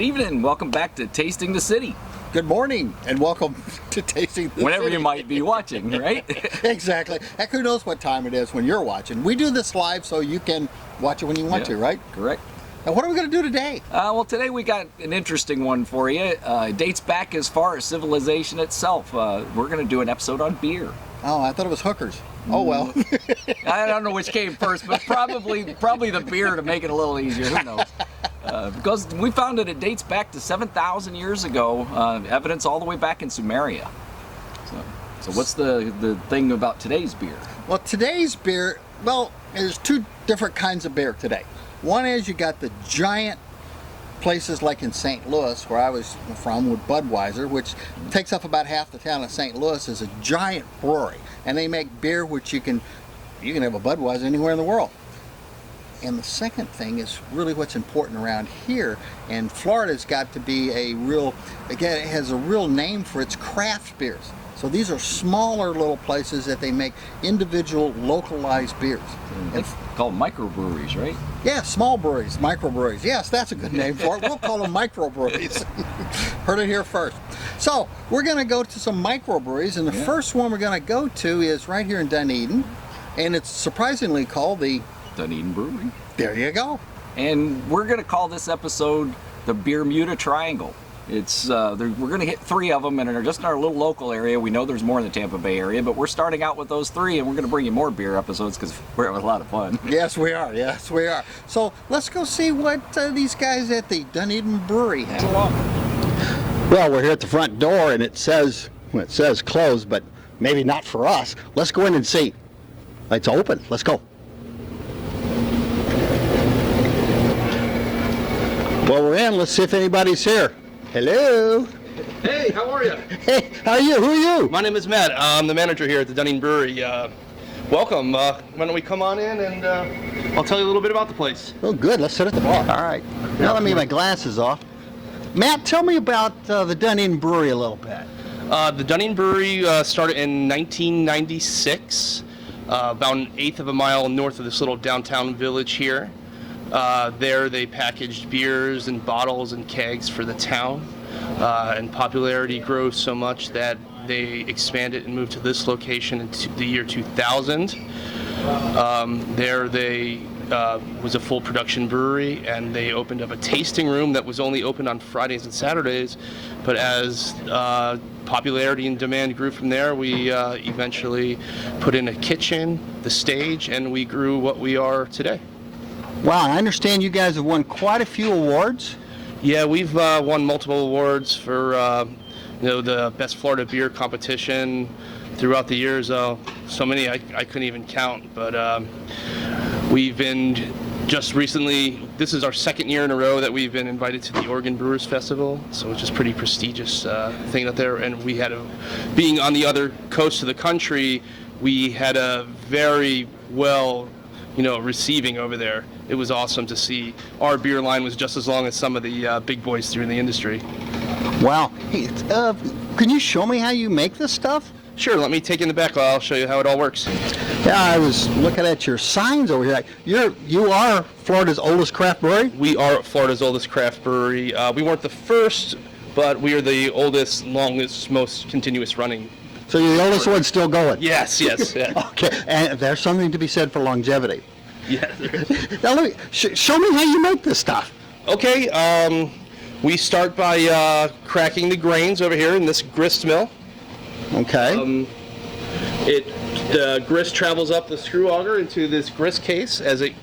Good evening. Welcome back to Tasting the City. Good morning, and welcome to Tasting the Whenever City. you might be watching, right? Exactly. Heck, who knows what time it is when you're watching. We do this live so you can watch it when you want to, right? Correct. Now, what are we going to do today? Well, today we got an interesting one for you. It dates back as far as civilization itself. We're going to do an episode on beer. Oh, I thought it was hookers. Oh, well. I don't know which came first, but probably the beer to make it a little easier. Who knows? Because we found that it dates back to 7,000 years ago, evidence all the way back in Sumeria. So what's the thing about today's beer? Well, today's beer, there's two different kinds of beer today. One is you got the giant places like in St. Louis, where I was from, with Budweiser, which takes up about half the town of St. Louis, is a giant brewery. And they make beer which you can have a Budweiser anywhere in the world. And the second thing is really what's important around here, and Florida's got to be it has a real name for its craft beers. So these are smaller little places that they make individual localized beers. It's called micro breweries, right? Yeah, small breweries, micro breweries. Yes, that's a good name for it. We'll call them micro breweries. Heard it here first. So we're going to go to some micro breweries, and the first one we're going to go to is right here in Dunedin, and it's surprisingly called the Dunedin Brewery. There you go. And we're going to call this episode the Beermuta Triangle. It's we're going to hit three of them, and they're just in our little local area. We know there's more in the Tampa Bay area, but we're starting out with those three, and we're going to bring you more beer episodes because we're having a lot of fun. Yes, we are. Yes, we are. So let's go see what these guys at the Dunedin Brewery have. Well, we're here at the front door, and it says closed, but maybe not for us. Let's go in and see. It's open. Let's go. Well, we're in. Let's see if anybody's here. Hello. Hey, how are you? Hey, how are you? Who are you? My name is Matt. I'm the manager here at the Dunedin Brewery. Welcome. Why don't we come on in and I'll tell you a little bit about the place. Oh, good. Let's sit at the bar. All right. Now let me get my glasses off. Matt, tell me about the Dunedin Brewery a little bit. The Dunedin Brewery started in 1996, about an eighth of a mile north of this little downtown village here. There they packaged beers and bottles and kegs for the town, and popularity grows so much that they expanded and moved to this location in the year 2000. There they was a full production brewery, and they opened up a tasting room that was only open on Fridays and Saturdays, but as popularity and demand grew from there, we eventually put in a kitchen, the stage, and we grew what we are today. Wow, I understand you guys have won quite a few awards. Yeah, we've won multiple awards for the best Florida beer competition throughout the years. So many I couldn't even count. But we've been just recently. This is our second year in a row that we've been invited to the Oregon Brewers Festival, so it's just pretty prestigious thing out there. And we had being on the other coast of the country, we had a very receiving over there. It was awesome to see. Our beer line was just as long as some of the big boys through in the industry. Wow. Hey, can you show me how you make this stuff? Sure, let me take you in the back. I'll show you how it all works. Yeah, I was looking at your signs over here. You are Florida's oldest craft brewery? We are Florida's oldest craft brewery. We weren't the first, but we are the oldest, longest, most continuous running. So you're the oldest one still going? Yes. Yeah. Okay, and there's something to be said for longevity. Yeah. Now let me show me how you make this stuff. Okay, we start by cracking the grains over here in this grist mill. Okay. The grist travels up the screw auger into this grist case as it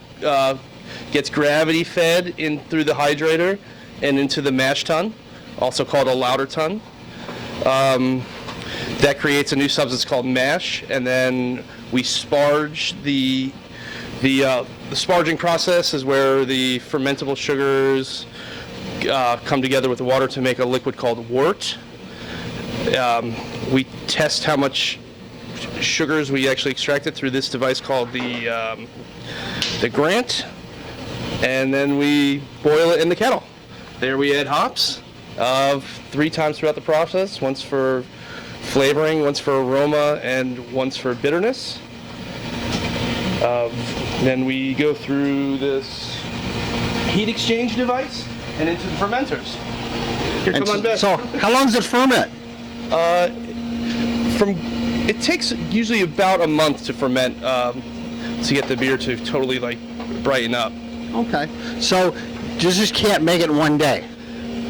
gets gravity fed in through the hydrator and into the mash tun, also called a lauter tun. That creates a new substance called mash, and then we sparge. The sparging process is where the fermentable sugars come together with the water to make a liquid called wort. We test how much sugars we actually extracted through this device called the grant, and then we boil it in the kettle. There we add hops 3 times throughout the process, once for flavoring, once for aroma, and once for bitterness. Then we go through this heat exchange device and into the fermenters. Here, come on back. So how long does it ferment? It takes usually about a month to ferment to get the beer to totally like brighten up. Okay. So you just can't make it in one day.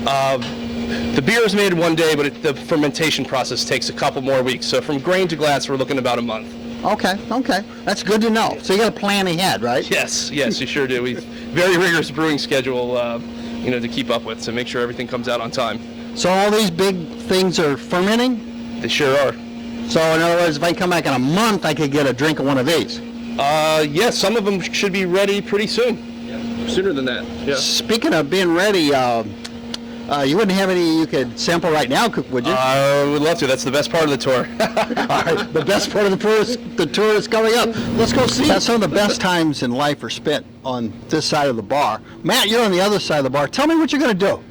The beer is made in one day, but the fermentation process takes a couple more weeks. So from grain to glass, we're looking about a month. Okay. That's good to know. So you got to plan ahead, right? Yes, you sure do. We've very rigorous brewing schedule, to keep up with, so make sure everything comes out on time. So all these big things are fermenting? They sure are. So in other words, if I come back in a month, I could get a drink of one of these? Yes, some of them should be ready pretty soon. Sooner than that. Yeah. Speaking of being ready, you wouldn't have any you could sample right now, would you? I would love to. That's the best part of the tour. All right, the best part of the tour is coming up. Let's go see. Some of the best times in life are spent on this side of the bar. Matt, you're on the other side of the bar. Tell me what you're going to do.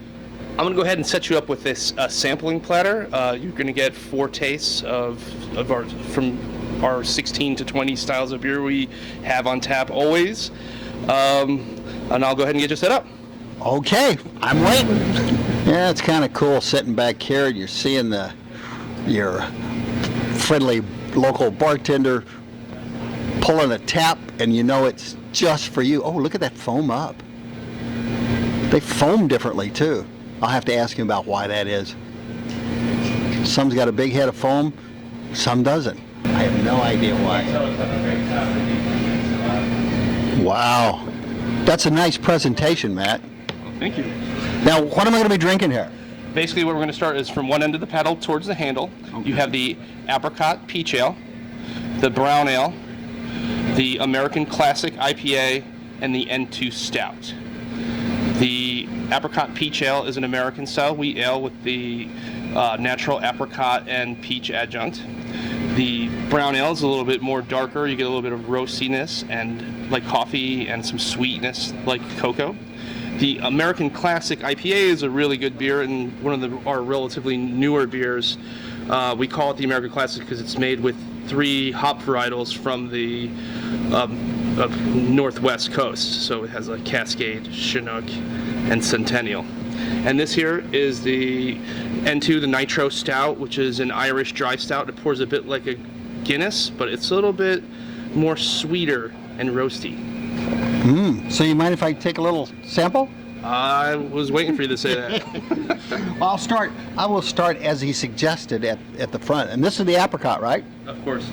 I'm going to go ahead and set you up with this sampling platter. You're going to get 4 tastes from our 16 to 20 styles of beer we have on tap always. And I'll go ahead and get you set up. Okay, I'm waiting. Yeah, it's kind of cool sitting back here and you're seeing your friendly local bartender pulling a tap, and you know it's just for you. Oh, look at that foam up. They foam differently too. I'll have to ask him about why that is. Some's got a big head of foam, some doesn't. I have no idea why. Wow. That's a nice presentation, Matt. Thank you. Now, what am I going to be drinking here? Basically, what we're going to start is from one end of the paddle towards the handle. Okay. You have the apricot peach ale, the brown ale, the American Classic IPA, and the N2 Stout. The apricot peach ale is an American style wheat ale with the natural apricot and peach adjunct. The brown ale is a little bit more darker. You get a little bit of roastiness and like coffee and some sweetness like cocoa. The American Classic IPA is a really good beer and one of our relatively newer beers. We call it the American Classic because it's made with 3 hop varietals from the northwest coast. So it has like Cascade, Chinook, and Centennial. And this here is the N2, the Nitro Stout, which is an Irish dry stout. It pours a bit like a Guinness, but it's a little bit more sweeter and roasty. So you mind if I take a little sample? I was waiting for you to say that. Well, I will start as he suggested at the front. And this is the apricot, right? Of course.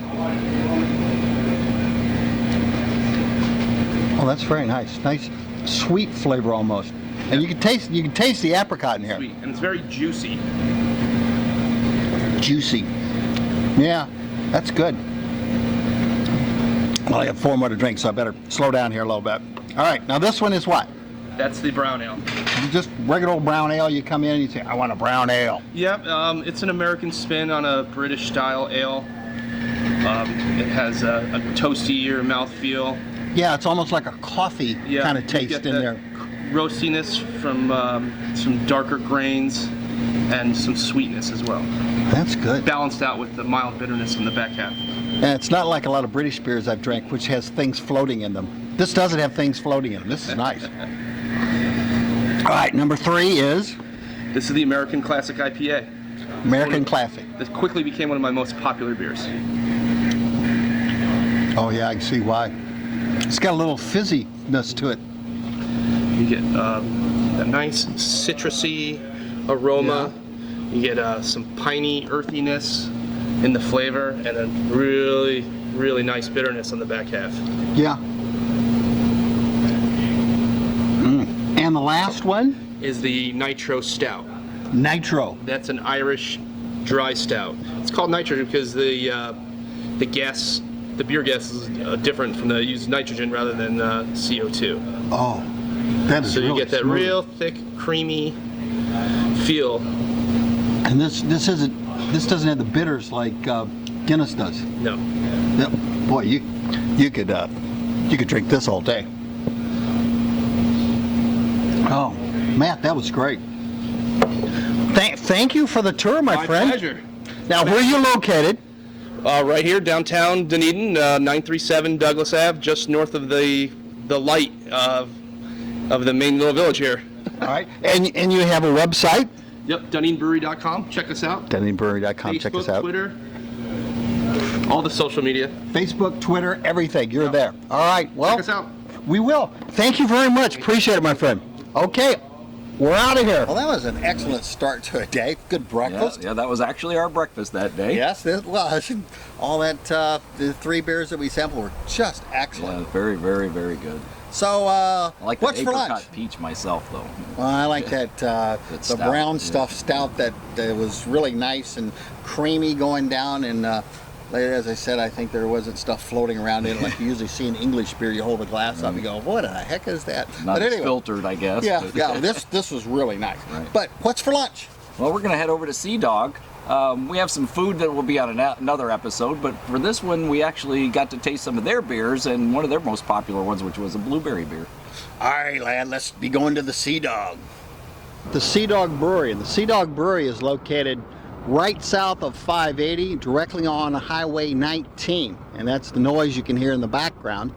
Oh, that's very nice. Nice sweet flavor almost. And you can taste the apricot in here. Sweet, and it's very juicy. Juicy. Yeah, that's good. Well, I have 4 more to drink, so I better slow down here a little bit. All right, now this one is what? That's the brown ale. Just regular old brown ale. You come in and you say, I want a brown ale. Yep, it's an American spin on a British style ale. It has a toastier mouthfeel. Yeah, it's almost like a coffee kind of taste in there. Roastiness from some darker grains and some sweetness as well. That's good. Balanced out with the mild bitterness in the back half. And it's not like a lot of British beers I've drank, which has things floating in them. This doesn't have things floating in them. This is nice. All right, number 3 is? This is the American Classic IPA. American Classic. This quickly became one of my most popular beers. Oh yeah, I can see why. It's got a little fizziness to it. You get a nice citrusy aroma. Yeah. You get some piney earthiness in the flavor, and a really, really nice bitterness on the back half. Yeah. And the last one? Is the Nitro Stout. Nitro. That's an Irish dry stout. It's called nitro because the gas, the beer gas is different from the use nitrogen rather than CO2. Oh, that is so you really get that smooth. real thick, creamy feel. And this doesn't have the bitters like Guinness does. No. Yep. Boy, you could drink this all day. Oh, Matt, that was great. Thank you for the tour, my friend. My pleasure. Now, where are you located? Right here, downtown Dunedin, 937 Douglas Ave, just north of the light of the main little village here. All right. And you have a website? Yep, DunningBrewery.com. Check us out. DunningBrewery.com. Check us out. Twitter, all the social media. Facebook, Twitter, everything. You're there. All right. Well, Check us out. we will. Thank you very much. Appreciate it, my friend. Okay. We're out of here. Well, that was an excellent start to a day. Good breakfast. Yeah, that was actually our breakfast that day. Yes, all that, the 3 beers that we sampled were just excellent. Yeah, very, very, very good. So, I like what's the for apricot lunch? peach myself, though. Well, I like that, the stout, brown stuff stout that was really nice and creamy going down. And as I said, I think there wasn't stuff floating around in it like you usually see in English beer. You hold a glass up, you go, what the heck is that? Not But as anyway, filtered, I guess. yeah, but- yeah. This was really nice. Right. But what's for lunch? Well, we're going to head over to Sea Dog. We have some food that will be on another episode, but for this one, we actually got to taste some of their beers, and one of their most popular ones, which was a blueberry beer. All right, lad, let's be going to the Sea Dog. The Sea Dog Brewery. And the Sea Dog Brewery is located right south of 580, directly on Highway 19. And that's the noise you can hear in the background.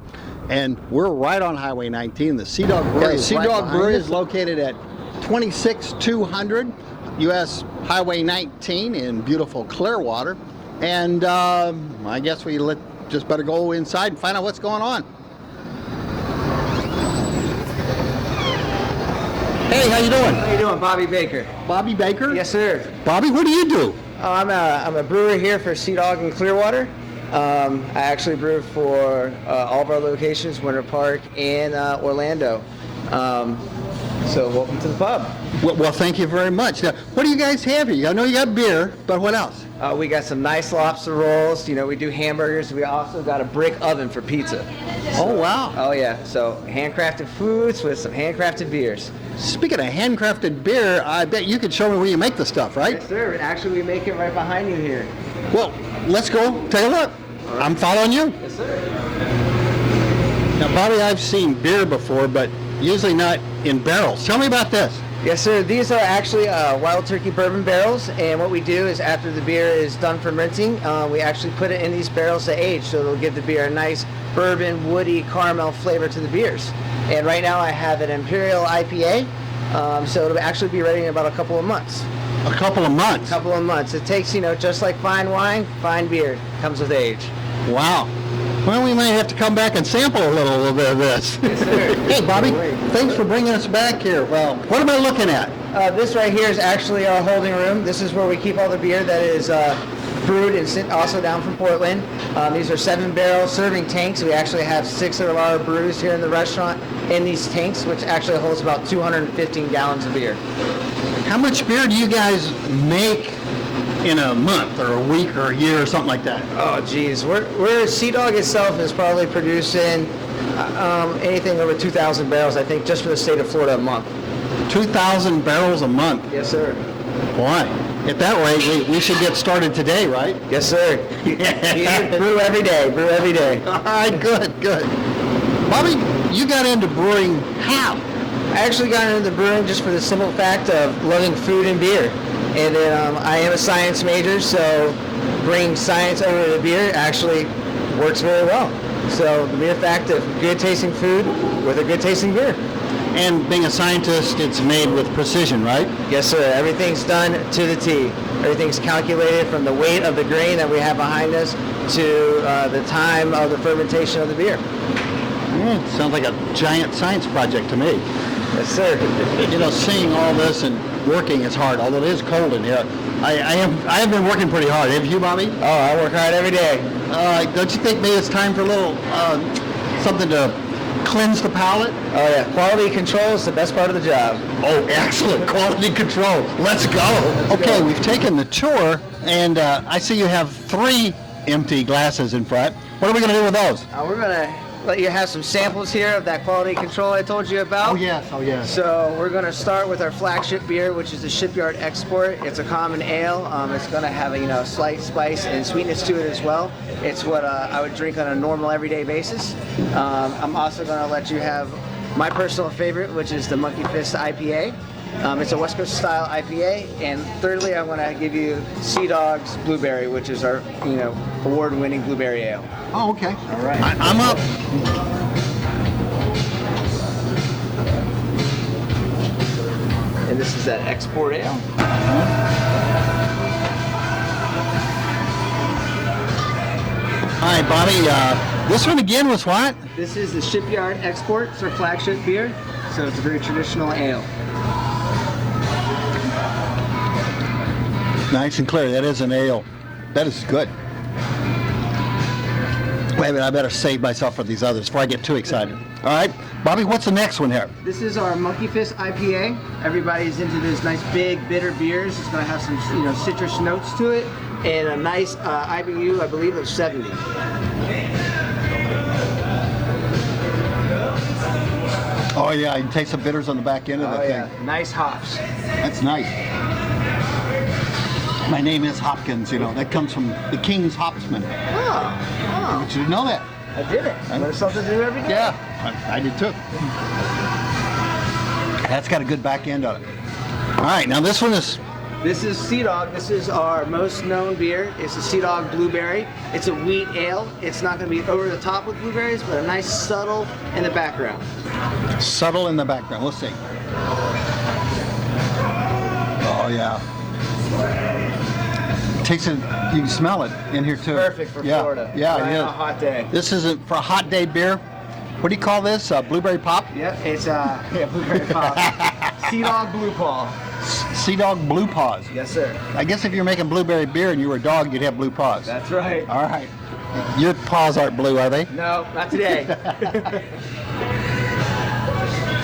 And we're right on Highway 19. The Sea Dog Brewery, is located at 26200 US Highway 19 in beautiful Clearwater. And I guess we just better go inside and find out what's going on. Hey, how you doing? How you doing, Bobby Baker? Bobby Baker? Yes, sir. Bobby, what do you do? I'm a brewer here for Sea Dog in Clearwater. I actually brew for all of our locations, Winter Park and Orlando. So welcome to the pub. Well, thank you very much. Now, what do you guys have here? I know you got beer, but what else? We got some nice lobster rolls. You know, we do hamburgers. We also got a brick oven for pizza. Oh, wow. Oh yeah. So handcrafted foods with some handcrafted beers. Speaking of handcrafted beer, I bet you could show me where you make the stuff, right? Yes, sir. Actually, we make it right behind you here. Well, let's go take a look. I'm following you. Yes, sir. Now, Bobby, I've seen beer before, but usually not in barrels. Tell me about this. Yes, sir. These are actually wild turkey bourbon barrels, and what we do is after the beer is done fermenting, we actually put it in these barrels to age, so it'll give the beer a nice bourbon, woody, caramel flavor to the beers. And right now I have an Imperial IPA, so it'll actually be ready in about a couple of months. A couple of months. Couple of months. It takes, just like fine wine, fine beer comes with age. Wow. Well, we might have to come back and sample a little bit of this. Yes, sir. Hey, Bobby, thanks for bringing us back here. Well, what am I looking at? This right here is actually our holding room. This is where we keep all the beer that is brewed and sent also down from Portland. These are 7-barrel serving tanks. We actually have 6 of our brews here in the restaurant in these tanks, which actually holds about 215 gallons of beer. How much beer do you guys make in a month or a week or a year or something like that? Oh, geez. We're Sea Dog itself is probably producing anything over 2,000 barrels, I think, just for the state of Florida a month. 2,000 barrels a month. Yes, sir. Boy, at that rate, we should get started today, right? Yes, sir. Brew every day. Brew every day. All right, good. Bobby, you got into brewing how? I actually got into the brewing just for the simple fact of loving food and beer. And then I am a science major, so bringing science over to the beer actually works very well. So the mere fact of good tasting food with a good tasting beer. And being a scientist, it's made with precision, right? Yes, sir. Everything's done to the T. Everything's calculated from the weight of the grain that we have behind us to the time of the fermentation of the beer. Sounds like a giant science project to me. Yes, sir. Seeing all this and working is hard, although it is cold in here. I have been working pretty hard. Have you, Bobby? Oh, I work hard every day. Don't you think maybe it's time for a little something to cleanse the palate? Oh, yeah. Quality control is the best part of the job. Oh, excellent. Quality control. Let's go. Okay, we've taken the tour, and I see you have 3 empty glasses in front. What are we going to do with those? We're going to let you have some samples here of that quality control I told you about. Oh, yes. So we're going to start with our flagship beer, which is the Shipyard Export. It's a common ale. It's going to have a slight spice and sweetness to it as well. It's what I would drink on a normal everyday basis. I'm also going to let you have my personal favorite, which is the Monkey Fist IPA. It's a West Coast style IPA. And thirdly, I'm going to give you Sea Dog's Blueberry, which is our award-winning blueberry ale. Oh, okay. All right. I'm up. this is that export ale. All right, Bobby, this one again was what? This is the Shipyard Export. It's our flagship beer. So it's a very traditional ale. Nice and clear. That is an ale. That is good. Wait a minute, I better save myself for these others before I get too excited. All right, Bobby, what's the next one here? This is our Monkey Fist IPA. Everybody's into this nice big bitter beers. It's going to have some citrus notes to it and a nice IBU, I believe, of 70. Oh yeah, you can taste some bitters on the back end of the thing. Nice hops. That's nice. My name is Hopkins, that comes from the King's Hopsman. Oh, Did you know that? I did it. Learn something new every day. Yeah, I did too. That's got a good back end on it. All right, now this one is... This is Sea Dog. This is our most known beer. It's a Sea Dog Blueberry. It's a wheat ale. It's not going to be over the top with blueberries, but a nice subtle in the background. Subtle in the background. Let's see. Oh, yeah. Tastes it, you can smell it in here too. Perfect for Florida. Yeah, right it is. on a hot day. This isn't for a hot day beer. What do you call this? Blueberry pop? Yep, it's blueberry pop. Sea Dog Blue Paw. Sea Dog Blue Paws. Yes, sir. I guess if you're making blueberry beer and you were a dog, you'd have blue paws. That's right. All right. Your paws aren't blue, are they? No, not today.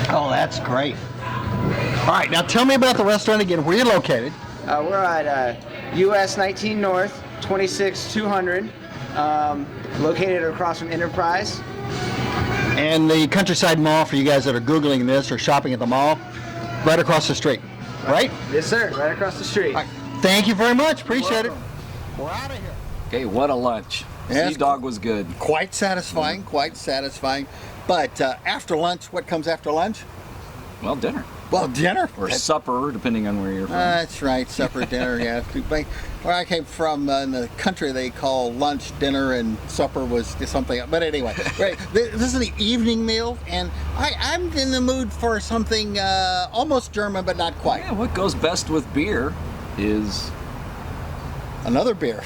Oh, that's great. All right, now tell me about the restaurant again. Where you're located? We're at US 19 North, 26200, located across from Enterprise. And the Countryside Mall, for you guys that are Googling this or shopping at the mall, right across the street, right? Yes, sir. Right across the street. All right. Thank you very much. Appreciate it. We're out of here. Okay, what a lunch. Yes. Sea Dog was good. Quite satisfying, quite satisfying. But after lunch, what comes after lunch? Well, dinner. Well, dinner. Or supper, depending on where you're from. That's right, supper, dinner, yeah. Where I came from in the country, they call lunch, dinner, and supper was something. But anyway, right, this is the evening meal, and I'm in the mood for something almost German, but not quite. Yeah, what goes best with beer is... Another beer.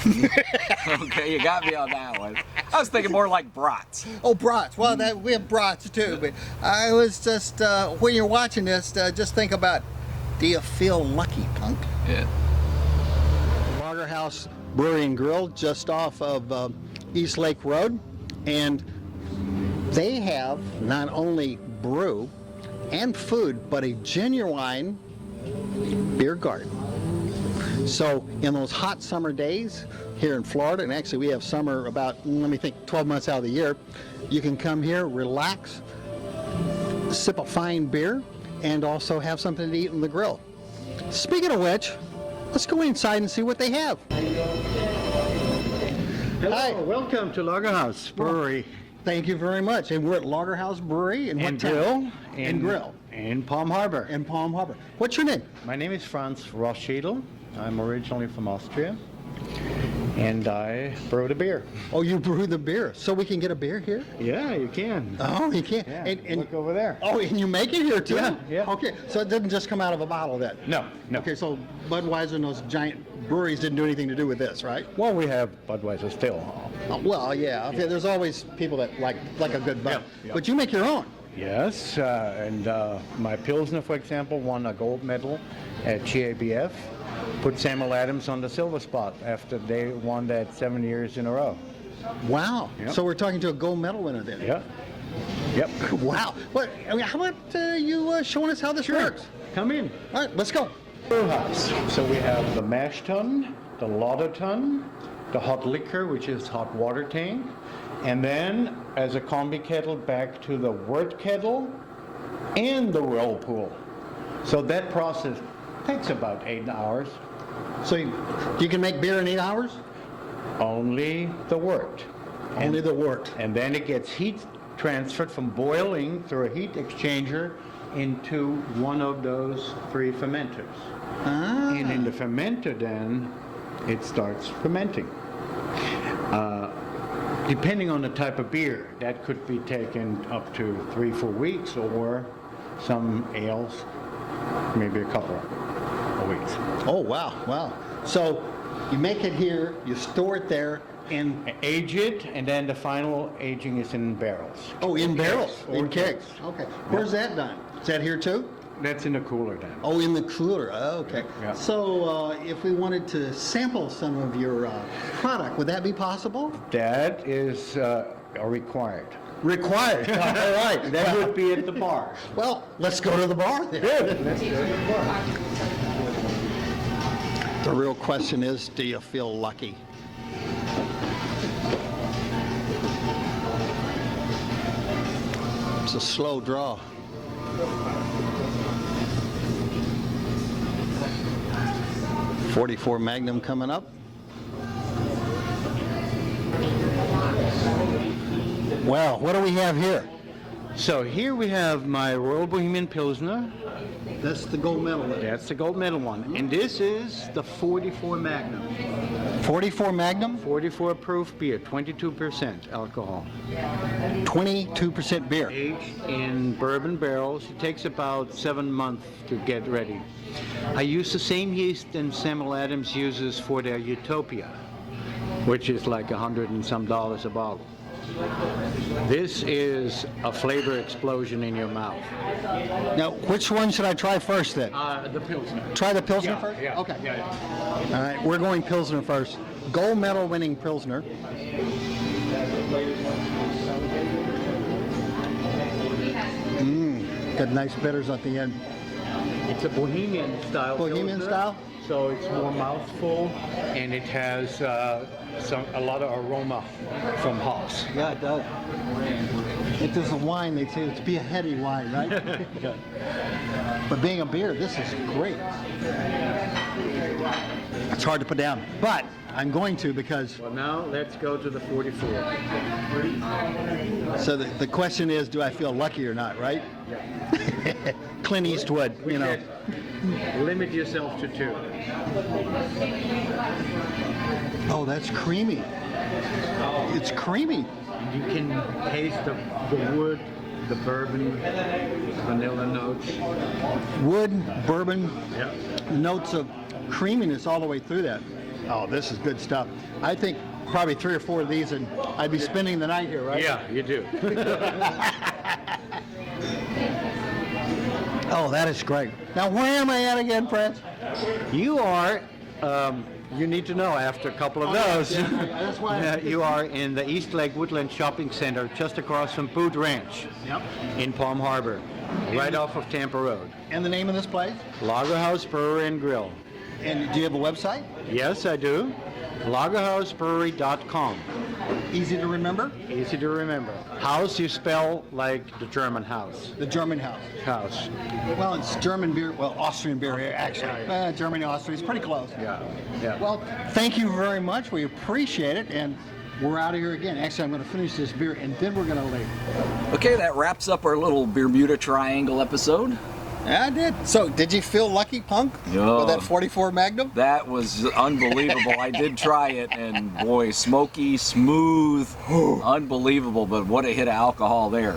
Okay, you got me on that one. I was thinking more like brats. Oh, brats. Well, we have brats too, but I was just, when you're watching this, just think about, do you feel lucky, punk? Yeah. Lager House Brewery and Grill just off of East Lake Road, and they have not only brew and food, but a genuine beer garden. So in those hot summer days here in Florida, and actually we have summer about, 12 months out of the year, you can come here, relax, sip a fine beer, and also have something to eat on the grill. Speaking of which, let's go inside and see what they have. Hello, Hi. welcome to Lager House Brewery Thank you very much. And we're at Lager House Brewery in what and town? Grill And Grill. in Palm Harbor. In Palm Harbor. What's your name? My name is Franz Roschedel. I'm originally from Austria, and I brew the beer. Oh, you brew the beer. So we can get a beer here? Yeah, you can. Oh, you can. Yeah, And look over there. oh, and you make it here too? Yeah, yeah. Okay, so it didn't just come out of a bottle then? No, no. Okay, so Budweiser and those giant breweries didn't do anything to do with this, right? Well, we have Budweiser still. Well, yeah. Okay, there's always people that like a good Bud. Yeah. But you make your own. Yes, and my Pilsner, for example, won a gold medal at GABF. Put Samuel Adams on the silver spot after they won that 7 years in a row. Wow. Yep. So we're talking to a gold medal winner then. Yeah. Yep. Wow. How about you showing us how this works? Come in. All right, let's go. Brew house. So we have the mash tun, the lauter tun, the hot liquor, which is hot water tank, and then as a combi kettle back to the wort kettle and the whirlpool. So that process takes about 8 hours. So you can make beer in 8 hours? Only the wort. Only the wort. And then it gets heat transferred from boiling through a heat exchanger into one of those 3 fermenters. Ah. And in the fermenter then, it starts fermenting. Depending on the type of beer, that could be taken up to 3-4 weeks, or some ales maybe a couple of weeks. Oh, wow, wow. So you make it here, you store it there, and Age it, and then the final aging is in barrels. oh, in barrels, Or in kegs. Okay. Where's that done? Is that here too? That's in the cooler then. Oh, in the cooler. Oh, okay. Yeah. So if we wanted to sample some of your product, would that be possible? That is required. Required. All right. That would be at the bar. Well, let's go to the bar then. Let's go to the bar. The real question is, do you feel lucky? It's a slow draw. .44 Magnum coming up. Well, what do we have here? So here we have my Royal Bohemian Pilsner. That's the gold medal. That's the gold medal one. And this is the 44 Magnum. 44 Magnum, 44 proof beer, 22% alcohol. 22% beer. Aged in bourbon barrels. It takes about 7 months to get ready. I use the same yeast that Samuel Adams uses for their Utopia, which is like $100 and some a bottle. This is a flavor explosion in your mouth. Now, which one should I try first then? The Pilsner. Try the Pilsner Yeah, first? yeah, Okay. yeah. All right, we're going Pilsner first. Gold medal winning Pilsner. Got nice bitters at the end. It's a Bohemian style. Bohemian Pilsner, style? So it's more mouthful, and it has a lot of aroma from hops. Yeah, it does. If there's a wine, they'd say it's be a heady wine, right? But being a beer, this is great. It's hard to put down, but I'm going to because... Well, now let's go to the 44. So the question is, do I feel lucky or not, right? Yeah. Clint Eastwood, you know. Limit yourself to 2. Oh, that's creamy. It's creamy. You can taste the wood, the bourbon, vanilla notes. Wood, bourbon, Yeah. notes of creaminess all the way through that. Oh, this is good stuff. I think probably 3 or 4 of these and I'd be spending the night here, right? Yeah, you do. Oh, that is great. Now, where am I at again, Prince? You are, you need to know after a couple of those. Yeah, that's why. You are in the East Lake Woodland Shopping Center, just across from Boot Ranch Yep. in Palm Harbor, right off of Tampa Road. And the name of this place? Lager House Brewery and Grill. And do you have a website? Yes, I do. lagerhausbrewery.com. Easy to remember? Easy to remember. House you spell like the German house. The German house. House. Well, it's German beer, well, Austrian beer here, actually. Germany, Austria, it's pretty close. Yeah. Yeah. Well, thank you very much. We appreciate it, and we're out of here again. Actually, I'm going to finish this beer, and then we're going to leave. Okay, that wraps up our little Beermuta Triangle episode. Yeah, I did. So, did you feel lucky, Punk? Yeah. With that 44 Magnum? That was unbelievable. I did try it, and boy, smoky, smooth, unbelievable. But what a hit of alcohol there.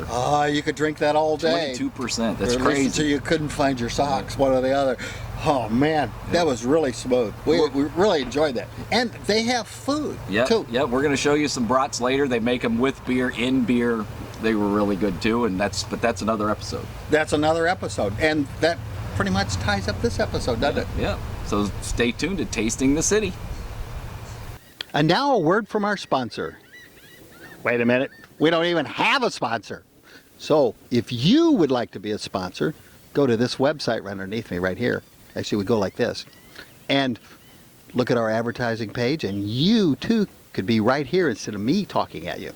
You could drink that all day. 22%. That's Or at least crazy. until you couldn't find your socks, one or the other. Oh, man, that was really smooth. We really enjoyed that. And they have food, too. Yep. We're going to show you some brats later. They make them with beer, in beer. They were really good too, and that's another episode. That's another episode, and that pretty much ties up this episode, doesn't it? Yeah. So stay tuned to Tasting the City. And now a word from our sponsor. Wait a minute, we don't even have a sponsor. So if you would like to be a sponsor, go to this website right underneath me right here. Actually, we go like this, and look at our advertising page, and you too could be right here instead of me talking at you.